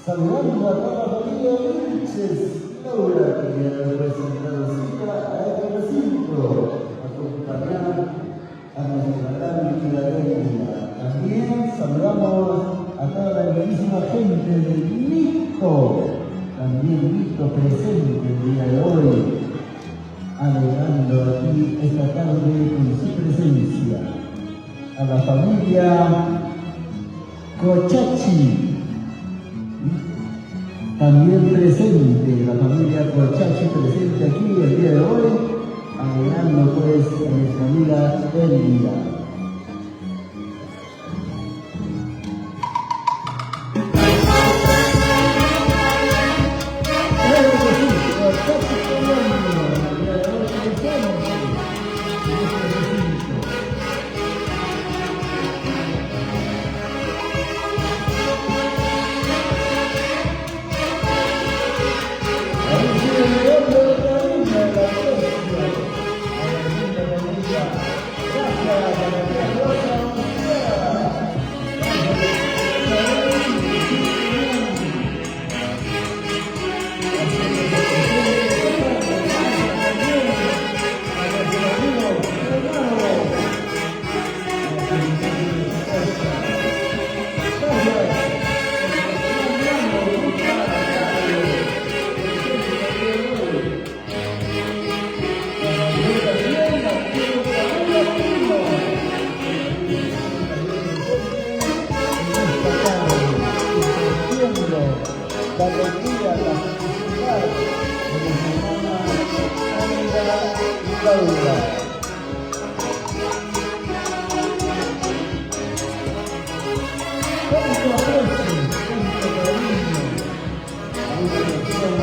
Saludando a toda la familia Vilches, Laura, que viene representando a este recinto, acompañar a nuestra gran Filadelfia. También saludamos a toda la bellísima gente del Mixto, también Mixto presente el día de hoy, alegrando aquí esta tarde con su presencia. A la familia Cochachi, también presente, la familia Cochachi presente aquí el día de hoy, alegrando pues a nuestra amiga Elvira. La alegría, la felicidad de mi hermana Sandra y Laura. Tanto aprecio, tanto cariño, a una persona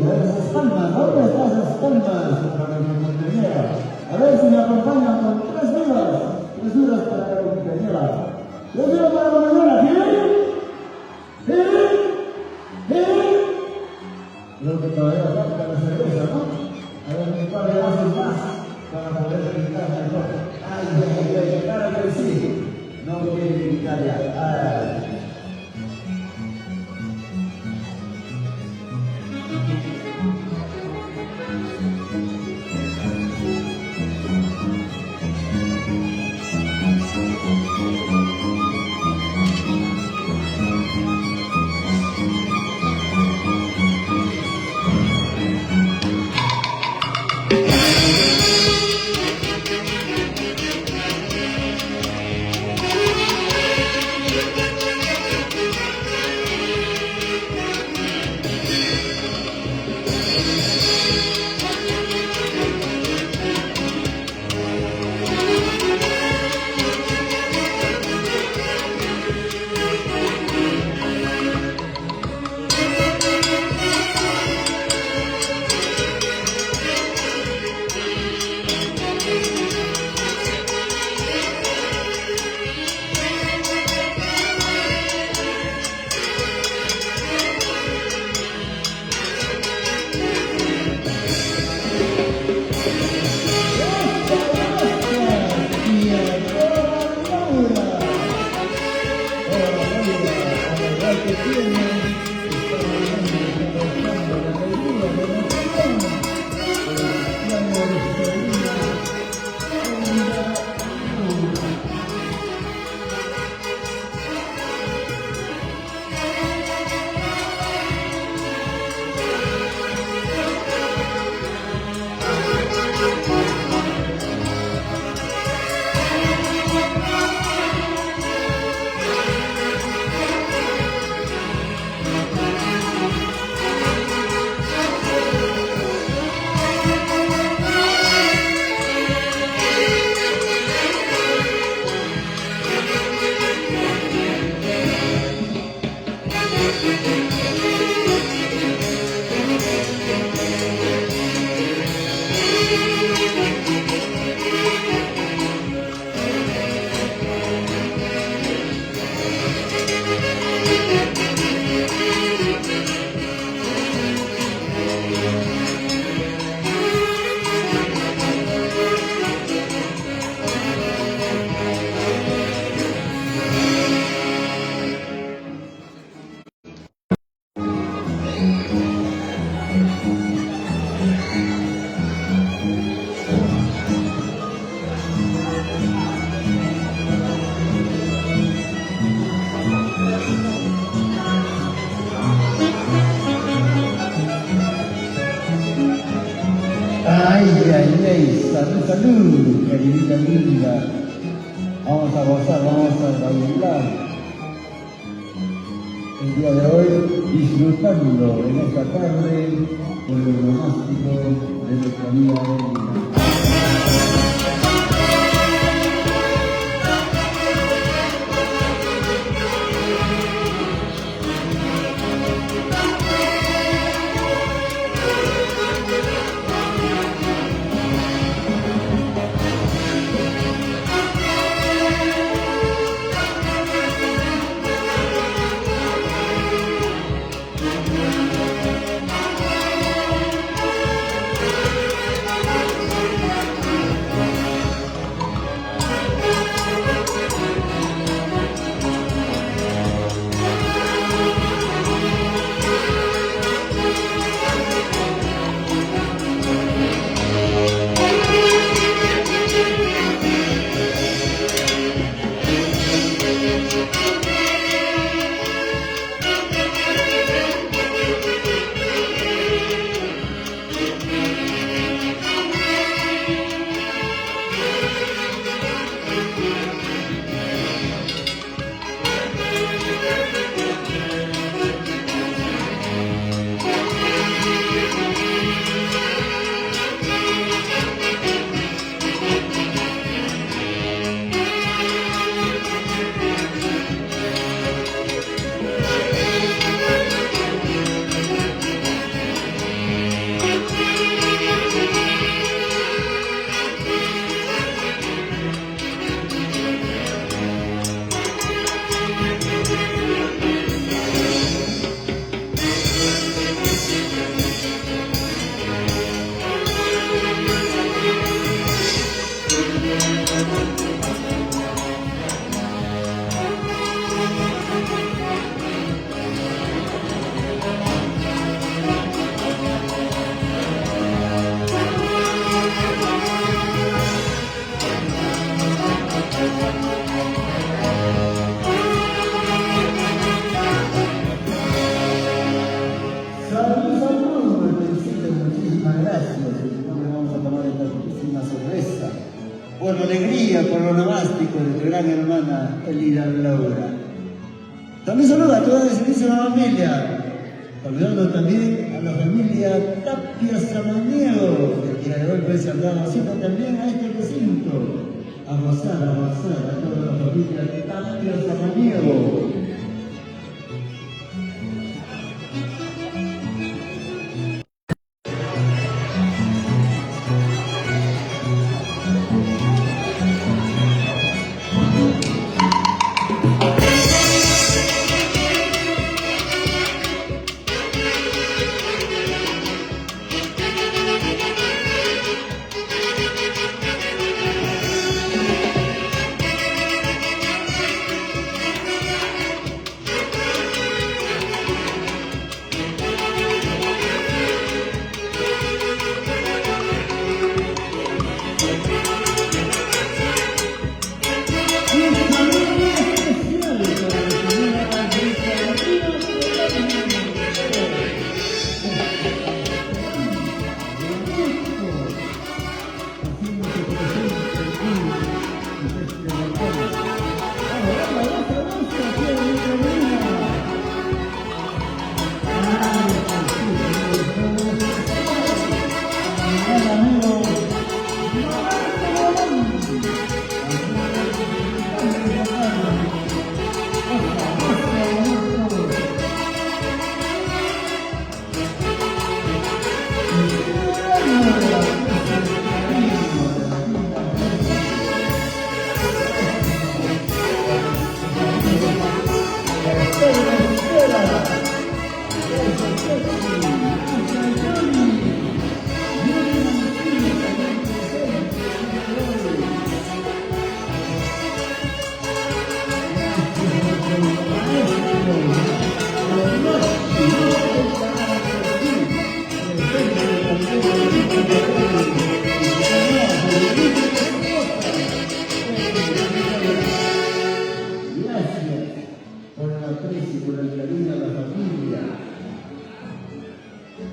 esas palmas, ¿dónde están esas palmas para mi compañera? A ver si me acompañan con tres dudas para la compañera. Tres dudas para la compañera, creo que todavía falta la cerveza, ¿no? A ver, un par de vasos más para poder gritar mejor. Ay, claro que sí. No quiere gritar ya. Ay, salud, salud, queridita linda. Vamos a gozar, vamos a bailar. El día de hoy disfrutando en esta tarde con el monástico de nuestra amiga Elena. Por la alegría, por lo nomástico de tu gran hermana Elida Laura. También saluda a toda la descendencia familia, saludando también a la familia Tapia Samaniego, que el día de hoy pues se han dado cita también a este recinto. A gozar a toda la familia Tapia Samaniego.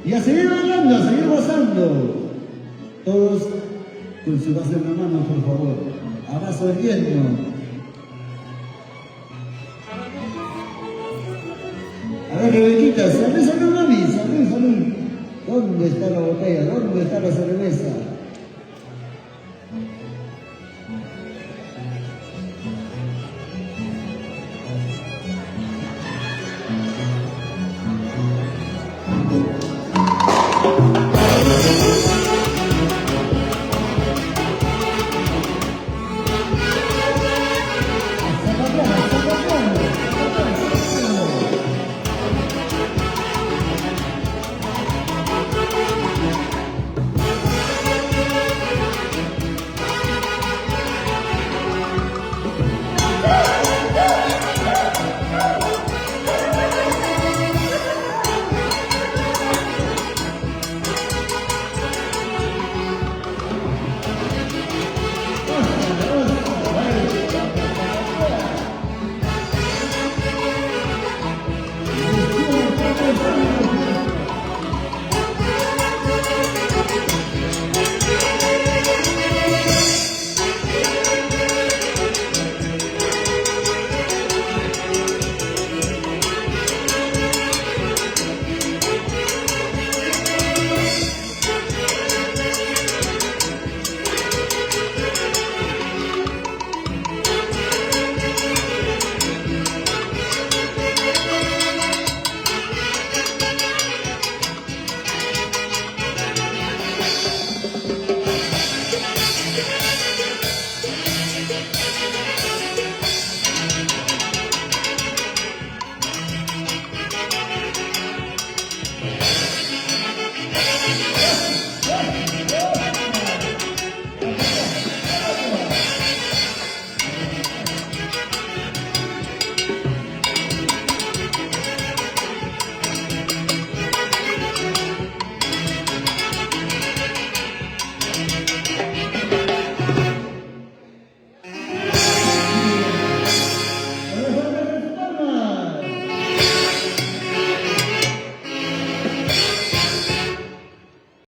Y a seguir bailando, a seguir gozando. Todos con su vaso en la mano, por favor. Ahora sonriendo. A ver, Rebequita, salud, salud, mami, salud, salud. ¿Dónde está la botella? ¿Dónde está la cerveza?